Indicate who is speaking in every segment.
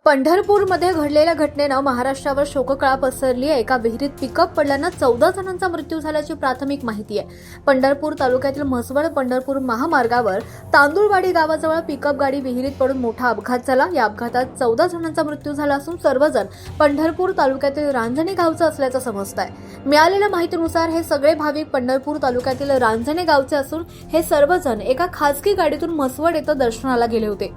Speaker 1: पंढरपूरमध्ये घडलेल्या घटनेनं महाराष्ट्रावर शोककळा पसरली आहे। एका विहिरीत पिकअप पडल्यानं 14 जणांचा मृत्यू झाल्याची प्राथमिक माहिती आहे। पंढरपूर तालुक्यातील म्हसवड पंढरपूर महामार्गावर तांदूळवाडी गावाजवळ पिकअप गाडी विहिरीत पडून मोठा अपघात झाला। या अपघातात 14 जणांचा मृत्यू झाला असून सर्वजण पंढरपूर तालुक्यातील रांजणे गावचे असल्याचं समजतंय। मिळालेल्या माहितीनुसार हे सगळे भाविक पंढरपूर तालुक्यातील रांजणे गावचे असून हे सर्वजण एका खासगी गाडीतून म्हसवड येथे दर्शनाला गेले होते।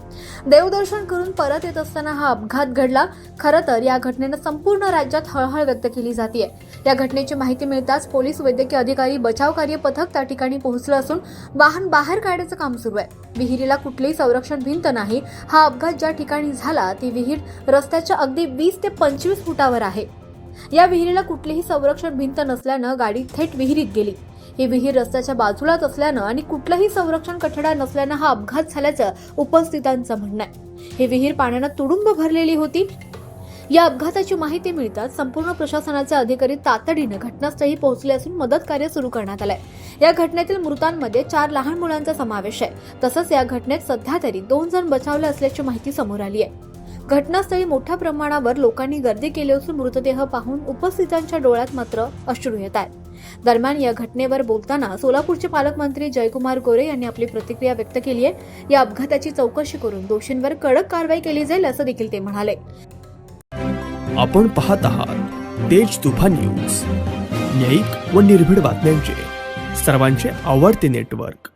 Speaker 1: देवदर्शन करून परत येत असताना हा अपघात घडला। खरं तर या घटनेनं संपूर्ण राज्यात हळहळ व्यक्त केली जाते। या घटनेची माहिती मिळताच पोलीस, वैद्यकीय अधिकारी, बचाव कार्य पथक त्या ठिकाणी पोहोचलं असून वाहन बाहेर काढण्याचं काम सुरू आहे। विहिरीला कुठलीही संरक्षण भिंत नाही। हा अपघात ज्या ठिकाणी झाला ती विहीर रस्त्याच्या अगदी 20 ते 25 फुटावर आहे। या विहिरीला कुठलीही संरक्षण भिंत नसल्यानं गाडी थेट विहिरीत गेली। ही विहीर रस्त्याच्या बाजूलाच असल्यानं आणि कुठलंही संरक्षण कठडा नसल्यानं हा अपघात झाल्याचं उपस्थितांचं म्हणणं आहे। ही विहीर पाण्यानं तुडुंब भरलेली होती। या अपघाताची माहिती मिळताच संपूर्ण प्रशासनाचे अधिकारी तातडीनं घटनास्थळी पोहोचले असून मदत कार्य सुरू करण्यात आलंय। या घटनेतील मृतांमध्ये 4 लहान मुलांचा समावेश आहे। तसंच या घटनेत सध्या तरी 2 जण बचावले असल्याची माहिती समोर आली आहे। घटनास्थळी मोठ्या प्रमाणावर लोकांनी गर्दी केली असून मृतदेह पाहून उपस्थितांच्या डोळ्यात मात्र अश्रू येत आहेत। दरम्यान या घटनेवर बोलताना सोलापूरचे पालकमंत्री जयकुमार गोरे यांनी आपली प्रतिक्रिया व्यक्त केली आहे। या अपघाताची चौकशी करून दोषींवर कडक कारवाई केली जाईल असं देखील ते म्हणाले।
Speaker 2: आपण पाहत आहात तेज तुफान न्यूज, न्यायिक व निर्भीड बातम्यांचे सर्वांचे आवडते नेटवर्क।